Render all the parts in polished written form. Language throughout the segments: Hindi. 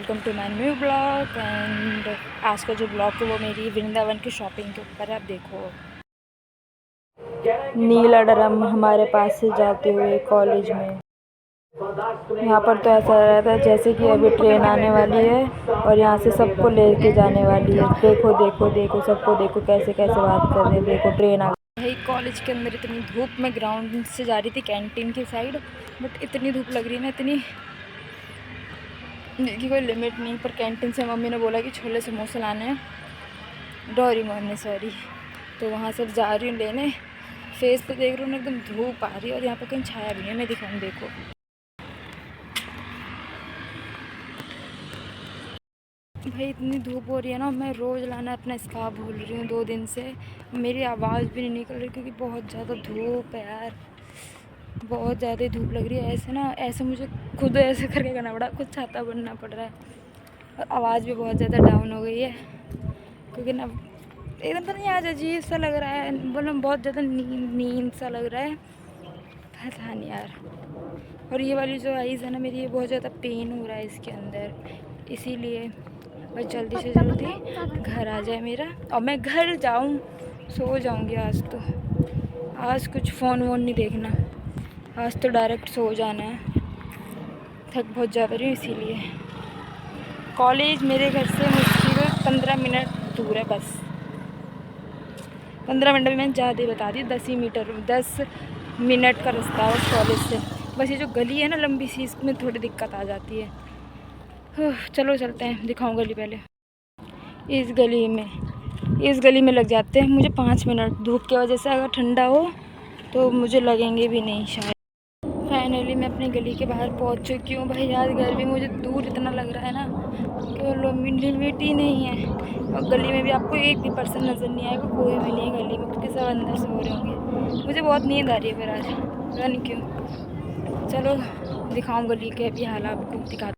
Welcome to my new blog and आज का जो ब्लॉग है वो मेरी वृंदावन की शॉपिंग के ऊपर है। आप देखो नीला ड्रम हमारे पास से जाते हुए कॉलेज में। यहाँ पर तो ऐसा रहता है जैसे कि अभी ट्रेन आने वाली है और यहाँ से सबको लेके जाने वाली है। देखो देखो देखो सबको देखो कैसे कैसे बात कर रहे हैं। देखो ट्रेन आ गई। कॉलेज के अंदर इतनी धूप में ग्राउंड से जा रही थी कैंटीन की साइड, बट इतनी धूप लग रही है ना, इतनी जिसकी कोई लिमिट नहीं। पर कैंटीन से मम्मी ने बोला कि छोले समोसे लाने हैं, डोरेमोन ने, सॉरी। तो वहाँ से जा रही हूँ लेने। फेस पे देख रही हूँ एकदम धूप आ रही है और यहाँ पे कहीं छाया भी नहीं है। मैं दिखाऊँ, देखो भाई इतनी धूप हो रही है ना। मैं रोज़ लाना अपना स्कार्फ भूल रही हूँ 2 दिन से। मेरी आवाज़ भी नहीं निकल रही क्योंकि बहुत ज़्यादा धूप है यार, बहुत ज़्यादा धूप लग रही है। ऐसे ना, ऐसे मुझे खुद ऐसे करके करना पड़ा, खुद छाता बनना पड़ रहा है और आवाज़ भी बहुत ज़्यादा डाउन हो गई है क्योंकि ना एकदम पता नहीं आज अजीब सा लग रहा है, मतलब बहुत ज़्यादा नींद सा लग रहा है, पता नहीं यार। और ये वाली जो आइज़ है ना मेरी, ये बहुत ज़्यादा पेन हो रहा है इसके अंदर, इसीलिए बस जल्दी से जल्दी घर आ जाए मेरा और मैं घर जाऊँ, सो जाऊँगी आज तो। आज कुछ फ़ोन वोन नहीं देखना, आज तो डायरेक्ट सो जाना है। थक बहुत ज़्यादा रही हूँ इसीलिए। कॉलेज मेरे घर से मुश्किल 15 मिनट दूर है, बस 15 मिनट भी मैंने ज़्यादा ही बता दी। 10 मिनट का रास्ता है उस कॉलेज से। बस ये जो गली है ना लंबी सी, इसमें थोड़ी दिक्कत आ जाती है। चलो चलते हैं, दिखाऊँ गली पहले। इस गली में लग जाते हैं मुझे 5 मिनट। धूप की वजह से अगर ठंडा हो तो मुझे लगेंगे भी नहीं शायद। फाइनली मैं अपनी गली के बाहर पहुंच चुकी हूँ। भाई यार गर्मी मुझे दूर इतना लग रहा है ना कि लिमिट ही नहीं है। और गली में भी आपको एक भी पर्सन नज़र नहीं आएगा, कोई भी नहीं है गली में क्योंकि सब अंदर सो रहे होंगे। मुझे बहुत नींद आ रही है फिर आज, पता नहीं क्यों। चलो दिखाऊँ गली के अभी हालात दिखा।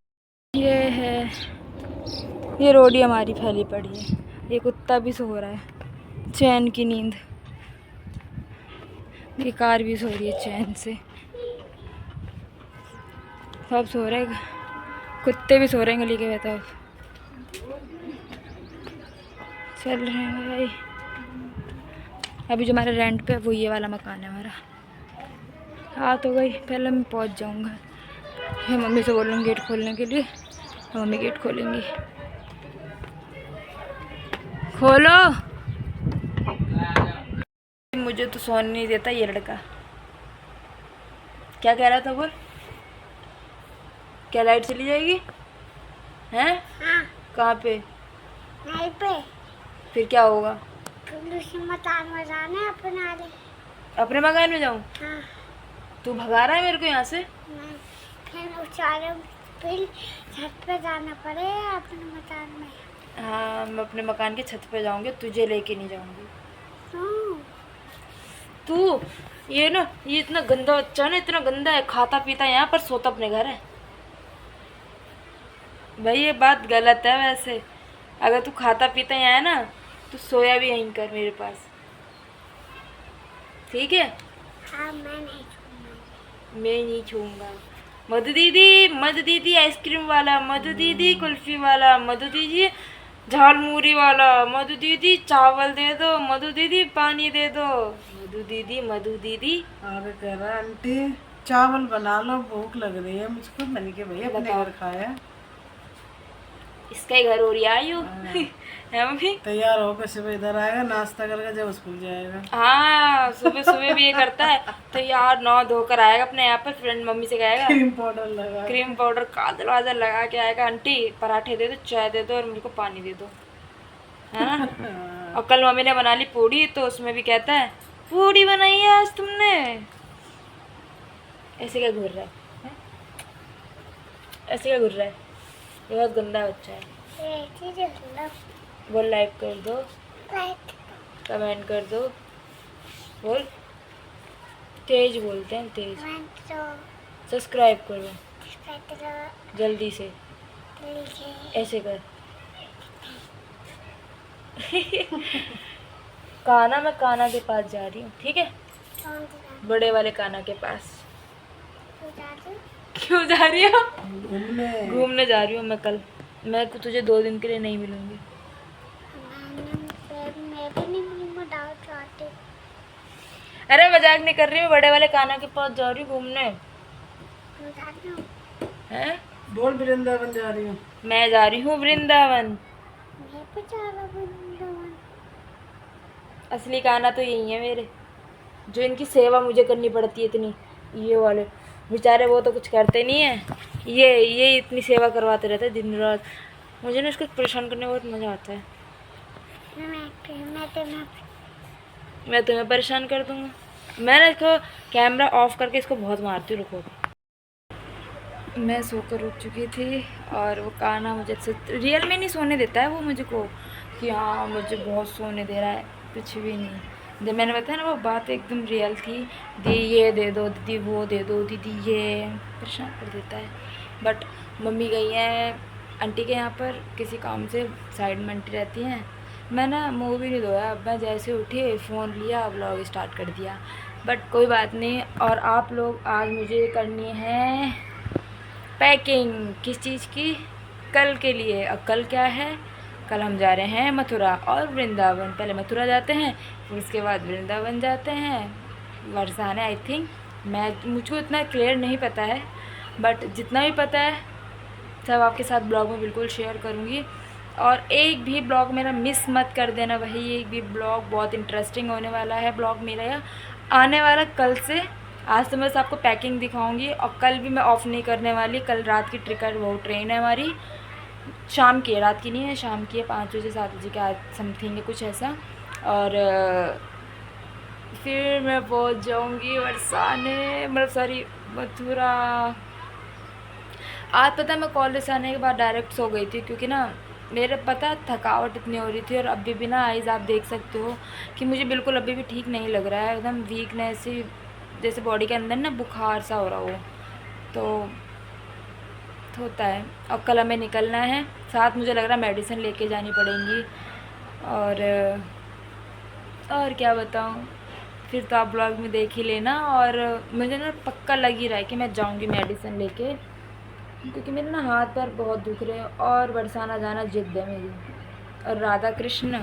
ये है, ये रोड ही हमारी फैली पड़ी है। ये कुत्ता भी सो रहा है चैन की नींद, ये कार भी सो रही है चैन से, सब सो रहे हैं, कुत्ते भी सो रहे हैं गली के बताओ। चल रहे हैं भाई। अभी जो हमारा रेंट पे वो ये वाला मकान है हमारा। हाँ तो गई, पहले मैं पहुंच जाऊंगा। मैं मम्मी से बोलूँगी गेट खोलने के लिए, मम्मी गेट खोलेंगी। खोलो, मुझे तो सोने नहीं देता ये लड़का। क्या कह रहा था बोल? क्या लाइट चली जाएगी? हैं? हाँ। कहाँ पे? नहीं पे। फिर क्या होगा? मकान में जाना है, अपने मकान में जाऊँ? हाँ। तू भगा रहा है मेरे को यहाँ से? नहीं, फिर छत पे जाना पड़ेगा अपने मकान में। हाँ, मैं अपने मकान के छत पे जाऊँगी, तुझे लेके नहीं जाऊँगी। तू ये ना, ये इतना गंदा बच्चा ना, इतना गंदा है, खाता पीता है यहाँ पर, सोता अपने घर है। भाई ये बात गलत है वैसे। अगर तू खाता पीता यहाँ है ना तो सोया भी यहीं कर मेरे पास, ठीक है? हाँ, मैं नहीं छूऊंगा। मधु दीदी आइसक्रीम वाला, मधु दीदी कुल्फी वाला, मधु दीदी झालमुरी वाला, मधु दीदी चावल दे दो, मधु दीदी पानी दे दो, मधु दीदी मधु दीदी। अरे कह रहा आंटी चावल बना लो, भूख लग रही है मुझको। मैंने कहा भैया अपने घर खाया। इसका ही घर हो रही आई हूँ। है मम्मी? तैयार होकर सुबह इधर आएगा, नाश्ता करके जब स्कूल जाएगा। हाँ, सुबह सुबह भी ये करता है। तो यार नौ धोकर आएगा अपने यहाँ पर, फ्रेंड मम्मी से कहेगा क्रीम पाउडर काजल वाजल लगा के आएगा, आंटी पराठे दे दो, चाय दे दो और मुझको पानी दे दो, है ना? और कल मम्मी ने बना ली पूड़ी, तो उसमें भी कहता है पूड़ी बनाई है आज तुमने। ऐसे क्या घूर रहा है? ऐसे क्या घूर रहा है? ये बहुत गंदा बच्चा है। बोल लाइक कर दो, कमेंट कर दो, बोल तेज बोलते हैं, तेज। सब्सक्राइब करो जल्दी से, ऐसे कर। काना, मैं काना के पास जा रही हूँ, ठीक है? बड़े वाले काना के पास। क्यों जा रही हो? घूमने जा रही हूँ मैं कल। मैं तो तुझे 2 दिन के लिए नहीं मिलूंगी। मैं भी नहीं मिलूंगा डाउट आते। अरे मजाक नहीं कर रही हूँ, बड़े वाले कान्हा के पास जा रही हूँ घूमने। हैं? बोल वृंदावन जा रही हूँ। मैं जा रही हूँ वृंदावन। मैं भी जा रहा हूँ वृंदावन। असली कान्हा तो यही है मेरे, जो इनकी सेवा मुझे करनी पड़ती है इतनी। ये वाले बेचारे वो तो कुछ करते नहीं है, ये इतनी सेवा करवाते रहते हैं दिन रात। मुझे ना इसको परेशान करने में बहुत मज़ा आता है। मैं तुम्हें परेशान कर दूँगा। मैं ना इसको कैमरा ऑफ करके इसको बहुत मारती हूँ। रुको, मैं सोकर उठ चुकी थी और वो कान्हा मुझे रियल में नहीं सोने देता है वो मुझे को, कि हाँ मुझे बहुत सोने दे रहा है, कुछ भी नहीं। जब मैंने बताया ना वो बात एकदम रियल थी, दी ये दे दो दीदी, वो दे दो दीदी, ये परेशान कर देता है। बट मम्मी गई है आंटी के यहाँ पर किसी काम से, साइड में आंटी रहती हैं। मैं ना मुँह भी नहीं धोया, अब मैं जैसे उठी फ़ोन लिया, व्लॉग स्टार्ट कर दिया। बट कोई बात नहीं। और आप लोग, आज मुझे करनी है पैकिंग। किस चीज़ की? कल के लिए। अब कल क्या है? कल हम जा रहे हैं मथुरा और वृंदावन। पहले मथुरा जाते हैं, फिर उसके बाद वृंदावन जाते हैं। बरसाने आई थिंक, मुझको इतना क्लियर नहीं पता है, बट जितना भी पता है सब आपके साथ ब्लॉग में बिल्कुल शेयर करूँगी। और एक भी ब्लॉग मेरा मिस मत कर देना भाई, एक भी ब्लॉग बहुत इंटरेस्टिंग होने वाला है। ब्लॉग मेरा या आने वाला कल से। आज तो मैं बस आपको पैकिंग दिखाऊंगी, और कल भी मैं ऑफ़ नहीं करने वाली। कल रात की टिकट, वो ट्रेन है हमारी, शाम की है, रात की नहीं है, शाम की है, 5 बजे 7 बजे के समथिंग है कुछ ऐसा। और फिर मैं पहुंच जाऊंगी बरसाने, मतलब सॉरी मथुरा। आज पता है मैं कॉलेज से आने के बाद डायरेक्ट सो गई थी, क्योंकि ना मेरे पता थकावट इतनी हो रही थी। और अभी भी ना आइज़ आप देख सकते हो कि मुझे बिल्कुल अभी भी ठीक नहीं लग रहा है, एकदम वीकनेस ही, जैसे बॉडी के अंदर ना बुखार सा हो रहा हो, तो होता है। और कल हमें निकलना है, साथ मुझे लग रहा है मेडिसिन लेके जानी पड़ेंगी। और क्या बताऊँ, फिर तो आप ब्लॉग में देख ही लेना। और मुझे ना पक्का लग ही रहा है कि मैं जाऊँगी मेडिसिन लेके, क्योंकि मेरे ना हाथ पैर बहुत दुख रहे हैं, और बरसाना जाना जिद है मेरी। और राधा कृष्ण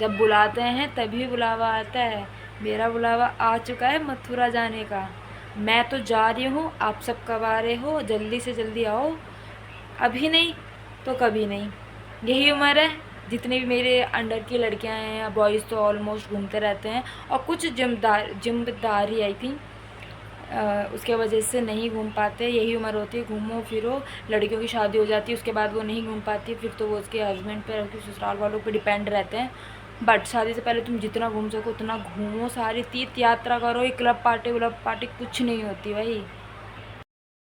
जब बुलाते हैं तभी बुलावा आता है। मेरा बुलावा आ चुका है मथुरा जाने का। मैं तो जा रही हूँ, आप सब कब आ रहे हो? जल्दी से जल्दी आओ, अभी नहीं तो कभी नहीं। यही उम्र है। जितने भी मेरे अंडर की लड़कियां हैं या बॉयज़ तो ऑलमोस्ट घूमते रहते हैं, और कुछ जिम्मेदारी आई थिंक उसके वजह से नहीं घूम पाते। यही उम्र होती है, घूमो फिरो। लड़कियों की शादी हो जाती है, उसके बाद वो नहीं घूम पाती, फिर तो वो उसके हस्बैंड पर, उसके ससुराल वालों पर डिपेंड रहते हैं। बट शादी से पहले तुम जितना घूम सको उतना घूमो, सारी तीर्थ यात्रा करो। ये क्लब पार्टी कुछ नहीं होती भाई।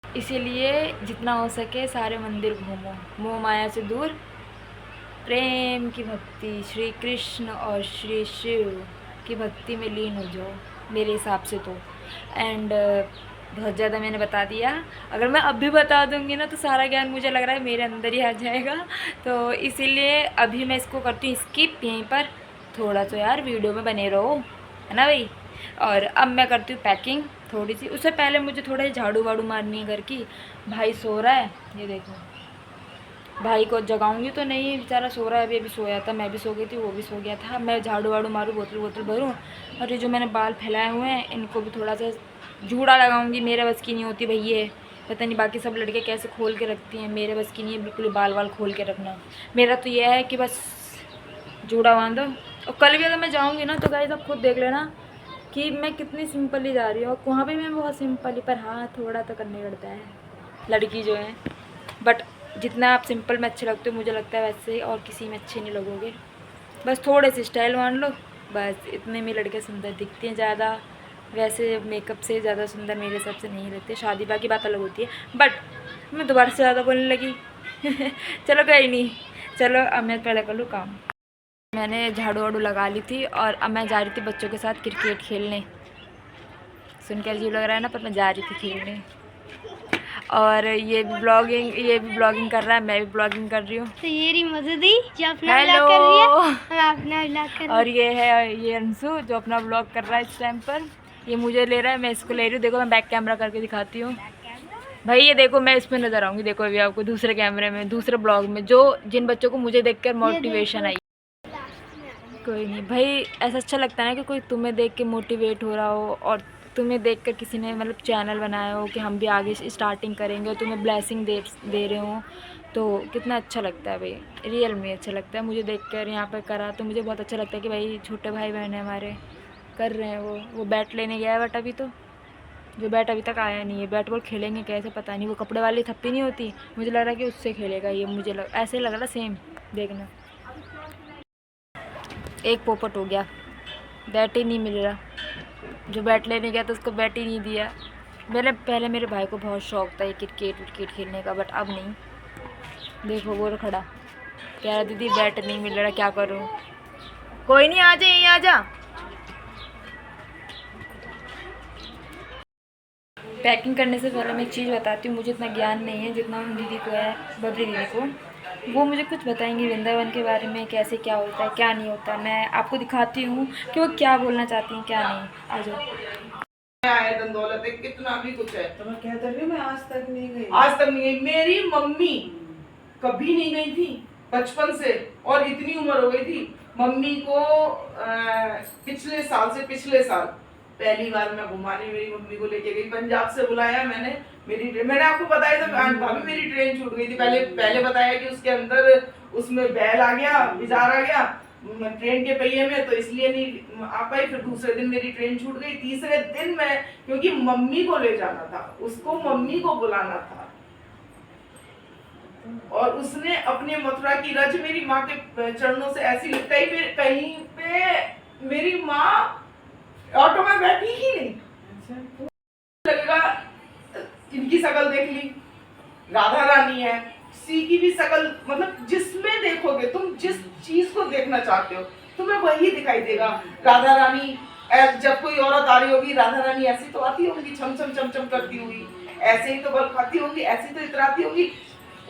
इसीलिए जितना हो सके सारे मंदिर घूमो, मोह माया से दूर, प्रेम की भक्ति, श्री कृष्ण और श्री शिव की भक्ति में लीन हो जाओ मेरे हिसाब से तो। एंड बहुत ज़्यादा मैंने बता दिया। अगर मैं अभी बता दूंगी ना तो सारा ज्ञान मुझे लग रहा है मेरे अंदर ही आ जाएगा, तो इसीलिए अभी मैं इसको करती हूँ स्किप यहीं पर। थोड़ा तो यार वीडियो में बने रहो, है ना भाई। और अब मैं करती हूँ पैकिंग थोड़ी सी। उससे पहले मुझे थोड़ा झाड़ू वाड़ू मारनी है घर की। भाई सो रहा है, ये देखो, भाई को जगाऊंगी तो नहीं, बेचारा सो रहा है। अभी सोया था, मैं भी सो गई थी, वो भी सो गया था। मैं झाड़ू वाड़ू मारूँ, बोतल भरूँ, और ये जो मैंने बाल फैलाए हुए हैं इनको भी थोड़ा सा जूड़ा लगाऊंगी। मेरे बस की नहीं होती भाई ये, पता नहीं बाकी सब लड़के कैसे खोल के रखती हैं, मेरे बस की नहीं है बिल्कुल बाल वाल खोल के रखना। मेरा तो यह है कि बस जूड़ा बांधो। और कल भी अगर मैं जाऊँगी ना तो गाइस आप खुद देख लेना कि मैं कितनी सिंपली जा रही हूँ। और वहाँ भी मैं बहुत सिंपली, पर हाँ थोड़ा तो करने पड़ता है, लड़की जो है। बट जितना आप सिंपल में अच्छे लगते हो, मुझे लगता है वैसे और किसी में अच्छे नहीं लगोगे। बस थोड़े से स्टाइल मान लो, बस इतने में लड़के सुंदर दिखते हैं। ज़्यादा वैसे मेकअप से ज़्यादा सुंदर मेरे हिसाब से नहीं लगते। शादी ब्याह की बात अलग होती है। बट मैं दोबारा से ज़्यादा बोलने लगी चलो कोई नहीं, चलो अब मैं पहले कर लूँ काम। मैंने झाड़ू वाड़ू लगा ली थी, और अब मैं जा रही थी बच्चों के साथ क्रिकेट खेलने। सुन के अजीब लग रहा है ना, पर मैं जा रही थी खेलने। और ये भी ब्लॉगिंग कर रहा है, मैं भी ब्लॉगिंग कर रही हूँ। तो ये रही मधुदी जो अपना ब्लॉग कर रही है, मैं अपना ब्लॉग कर रही हूँ। और ये है ये अंशु जो अपना ब्लॉग कर रहा है इस टाइम पर। ये मुझे ले रहा है, मैं इसको ले रही हूँ। देखो मैं बैक कैमरा करके दिखाती हूँ। भाई ये देखो, मैं इसमें नजर आऊंगी, देखो अभी आपको दूसरे कैमरे में, दूसरे ब्लॉग में, जो जिन बच्चों को मुझे देखकर मोटिवेशन आई। कोई नहीं भाई, ऐसा अच्छा लगता है ना कि कोई तुम्हें देख के मोटिवेट हो रहा हो, और तुम्हें देखकर किसी ने मतलब चैनल बनाया हो कि हम भी आगे स्टार्टिंग करेंगे, और तुम्हें ब्लेसिंग दे रहे हो, तो कितना अच्छा लगता है भाई। रियल में अच्छा लगता है मुझे देखकर। यहाँ पर करा तो मुझे बहुत अच्छा लगता है कि भाई छोटे भाई बहन है हमारे, कर रहे हैं। वो बैट लेने गया है, बट अभी तो जो बैट अभी तक आया नहीं है। बैट बॉल खेलेंगे कैसे पता नहीं, वो कपड़े वाली थप्पी नहीं होती, मुझे लग रहा है कि उससे खेलेगा ये, ऐसे लग रहा सेम। देखना, एक पोपट हो गया, बैट ही नहीं मिल रहा। जो बैट लेने गया तो उसको बैट ही नहीं दिया। पहले मेरे भाई को बहुत शौक था ये क्रिकेट खेलने का, बट अब नहीं। देखो वो खड़ा कह रहा दीदी बैट नहीं मिल रहा, क्या करूँ। कोई नहीं, आ जा, यहीं आ जा। पैकिंग करने से पहले मैं एक चीज़ बताती हूँ, मुझे इतना ज्ञान नहीं है जितना दीदी को है, बबली दीदी को। वो मुझे कुछ बताएंगी वृंदावन के बारे में, कैसे क्या होता है क्या नहीं होता। मैं आपको दिखाती हूँ कि वो क्या बोलना चाहती हैं क्या नहीं। आ जाओ। आए धन दौलत है, कितना भी कुछ है, तो मैं कहता रही हूँ, मैं आज तक नहीं गई। आज तक नहीं गई। मेरी मम्मी कभी नहीं गई थी बचपन से, और इतनी उम्र हो गई थी मम्मी को। पिछले साल पहली बार मैं घुमाने मेरी मम्मी को लेके गई, पंजाब से बुलाया मैंने। मैंने आपको बताया था भाभी मेरी ट्रेन छूट गई थी। पहले बताया कि उसके अंदर उसमें बैल आ गया, बिजार आ गया ट्रेन के पहिए में, तो इसलिए नहीं आ पाई। फिर दूसरे दिन मेरी ट्रेन छूट गई। तीसरे दिन मैं, क्योंकि मम्मी को ले जाना था, उसको मम्मी को बुलाना था, और उसने अपने मथुरा की रज मेरी माँ के चरणों से ऐसी लिपटाई, कहीं पे मेरी माँ ऑटो में बैठी ही नहीं। लगेगा इनकी शकल देख ली, राधा रानी है, सी की भी शकल, मतलब जिसमें देखोगे तुम, जिस चीज को देखना चाहते हो तुम्हें वही दिखाई देगा। राधा रानी, जब कोई औरत आ रही होगी, राधा रानी ऐसी तो आती होगी, छम छम छम छम करती होगी, ऐसे ही तो बल खाती होगी, ऐसी तो इतराती होगी।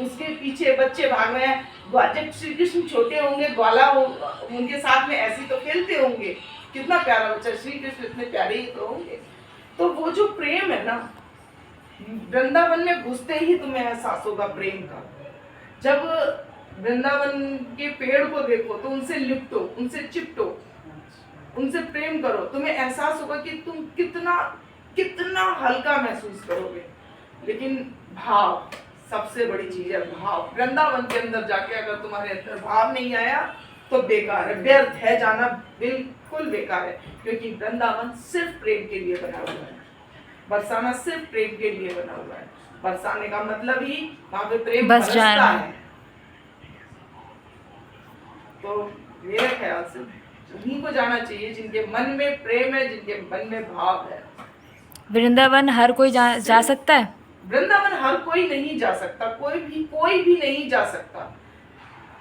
उसके पीछे बच्चे भाग रहे हैं, जब श्री कृष्ण छोटे होंगे, ग्वाला हो उनके साथ में ऐसी तो खेलते होंगे। कितना प्यारा बच्चा, श्री कृष्ण इतने प्यारे ही तो होंगे। तो वो जो प्रेम है ना, वृंदावन में घुसते ही तुम्हें एहसास होगा प्रेम का। जब वृंदावन के पेड़ को देखो तो उनसे लिपटो, उनसे चिपटो, उनसे प्रेम करो, तुम्हें एहसास होगा कि तुम कितना कितना हल्का महसूस करोगे। लेकिन भाव सबसे बड़ी चीज है, भाव। वृंदावन के अंदर जाके अगर तुम्हारे अंदर भाव नहीं आया तो बेकार है, व्यर्थ है जाना, बिल्कुल बेकार है। क्योंकि वृंदावन सिर्फ प्रेम के लिए बना हुआ है, बरसाना सिर्फ प्रेम के लिए बना हुआ है। बरसाने का मतलब ही वहां पे प्रेम बरसता है। तो मेरे ख्याल से उन्हीं को जाना चाहिए जिनके मन में प्रेम है, जिनके मन में भाव है। वृंदावन हर कोई जा सकता है? वृंदावन हर कोई नहीं जा सकता, कोई भी नहीं जा सकता।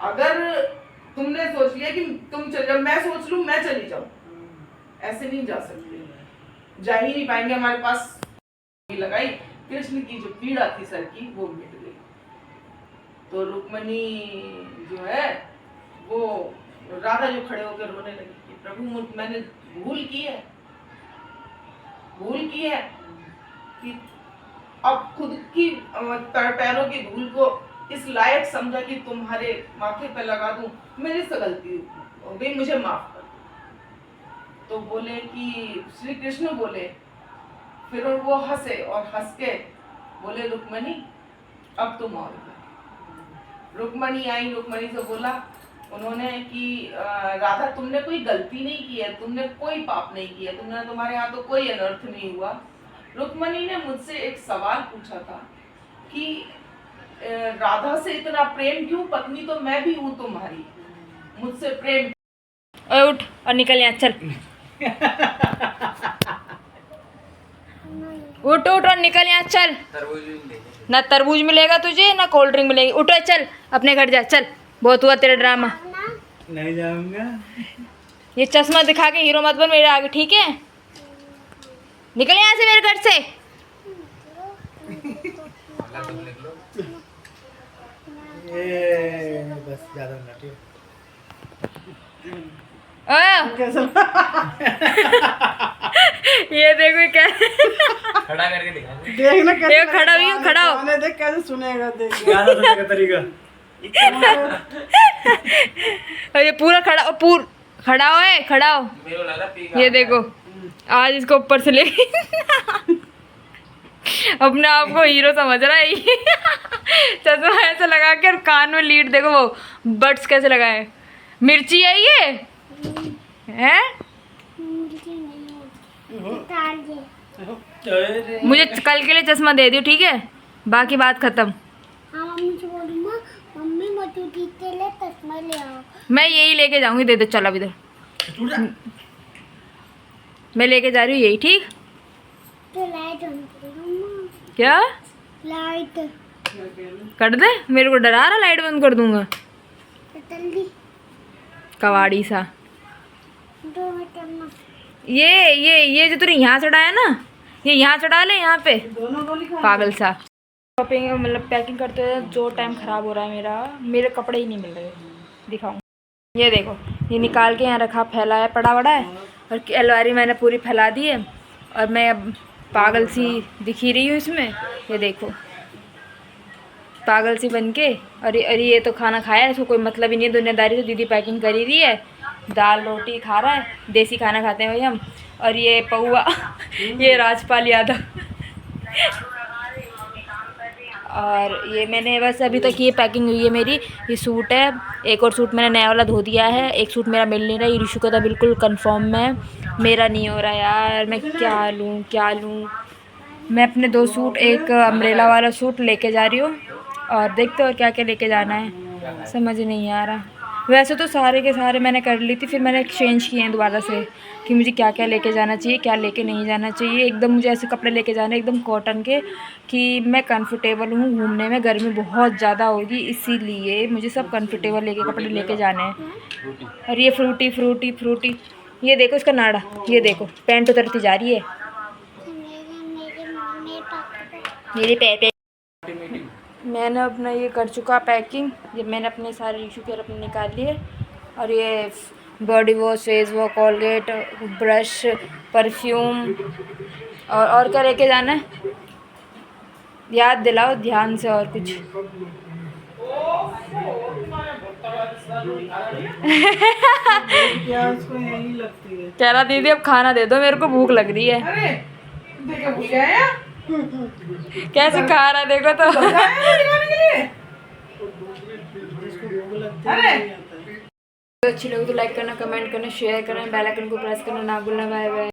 अगर तुमने सोच लिया कि तुम चल जाओ, मैं सोच लूं मैं चली जाऊं, ऐसे नहीं जा सकते, जा ही नहीं पाएंगे। हमारे पास लगाई, कृष्ण की जो पीड़ा थी सर की वो मिट गई। तो रुक्मणी जो है वो, राधा जो खड़े होकर रोने लगी कि प्रभु मैंने भूल की है कि अब खुद की पैरों की धूल को इस लायक समझा कि तुम्हारे माथे पे लगा दूं, मेरे से गलती हो गई, मुझे माफ कर। तो बोले कि श्री कृष्ण बोले, फिर वो हंसे और हंस के बोले रुक्मणी अब तुम आओ। रुक्मणी आई, रुक्मणी से बोला उन्होंने कि राधा तुमने कोई गलती नहीं की है, तुमने कोई पाप नहीं किया, तुम्हारे यहाँ तो कोई अनर्थ नहीं हुआ। रुक्मणी ने मुझसे एक सवाल पूछा था कि राधा से इतना प्रेम क्यों, पत्नी तो मैं भी हूँ तुम्हारी, मुझसे प्रेम। उठ और निकल यहाँ, चल। उठ और निकल यहाँ, चल। ना तरबूज मिलेगा तुझे, ना कोल्ड ड्रिंक मिलेगी। उठ चल, अपने घर जा, चल। बहुत हुआ तेरा ड्रामा। नहीं जाऊंगा। ये चश्मा दिखा के हीरो मत बन मेरे आगे, ठीक है? निकल यहाँ से, मेरे घर से। बस ज्यादा नटी ये देखो क्या खड़ा करके दिखा दे। देखना कैसे ये खड़ा हुई हो, खड़ा हो। गाने देख कैसे सुनेगा देख गाना सुनने का तरीका। और ये पूरा खड़ा हो है, खड़ा हो। मेरे को लग रहा है पी ये देखो आज इसको ऊपर से ले अपने आप को हीरो समझ रहा है ये। चश्मा ऐसे लगा के और कान में लीड देखो वो बड्स कैसे लगाए। मिर्ची है ये है। मुझे कल के लिए चश्मा दे दियो ठीक है, बाकी बात खत्म। मम्मी से बोलूंगा मम्मी मोटू दी के लिए चश्मा ले आओ। मैं यही लेके जाऊंगी, दे दो चल अब इधर। मैं लेके जा रही हूँ यही, ठीक। तो लाइट ऑन करो मम्मा। क्या लाइट कर दे, मेरे को डरा रहा, लाइट बंद कर दूंगा। जल्दी कवाड़ी सा। 2 मिनट करना। ये जो तूने यहाँ चढ़ाया ना, ये यहाँ चढ़ा ले यहाँ पे, दोनों गोली खा पागल सा। शॉपिंग मतलब पैकिंग करते हुए जो टाइम ख़राब हो रहा है मेरा, मेरे कपड़े ही नहीं मिल रहे। दिखाऊँ, ये देखो, ये निकाल के यहाँ रखा, फैलाया पड़ा बड़ा है, और अलमारी मैंने पूरी फैला दी है, और मैं अब पागल सी दिखी रही हूँ इसमें। ये देखो पागल सी बन के। और ये तो खाना खाया है, इसको कोई मतलब ही नहीं है दुनियादारी से। दीदी पैकिंग करी रही है, दाल रोटी खा रहा है, देसी खाना खाते हैं भाई हम। और ये पौआ ये राजपाल यादव। और ये मैंने बस अभी तक ये पैकिंग हुई है मेरी। ये सूट है, एक और सूट मैंने नया वाला धो दिया है, एक सूट मेरा मिल नहीं रहा। ये ऋषु का था बिल्कुल कंफर्म में, मेरा नहीं हो रहा यार। मैं क्या लूँ। मैं अपने 2 सूट, एक अम्ब्रेला वाला सूट लेके जा रही हूँ, और देखते और क्या क्या लेके जाना है समझ नहीं आ रहा। वैसे तो सारे के सारे मैंने कर ली थी, फिर मैंने एक्सचेंज किए हैं दोबारा से कि मुझे क्या क्या लेके जाना चाहिए, क्या लेके नहीं जाना चाहिए। एकदम मुझे ऐसे कपड़े लेके जाने एकदम कॉटन के कि मैं कंफर्टेबल हूँ घूमने में। गर्मी बहुत ज़्यादा होगी इसीलिए मुझे सब कंफर्टेबल लेके कपड़े लेके जाने हैं। और ये फ्रूटी ये देखो इसका नाड़ा, ये देखो पैंट उतरती जा रही है मेरे पैर। मैंने अपना ये कर चुका पैकिंग। ये मैंने अपने सारे इशू के अपने निकाल लिए। और ये body wash, face wash, Colgate, brush, perfume, और क्या लेके जाना है याद दिलाओ ध्यान से। और कुछ प्याज को यही लगती है। कह रहा दीदी अब खाना दे दो, मेरे को भूख लग रही है। अरे देखो भूल गया है कैसे खा रहा है देखो तो। अरे अच्छी लगी तो लाइक करना, कमेंट करना, शेयर करना, बेल आइकन को प्रेस करना ना भूलना। Bye bye.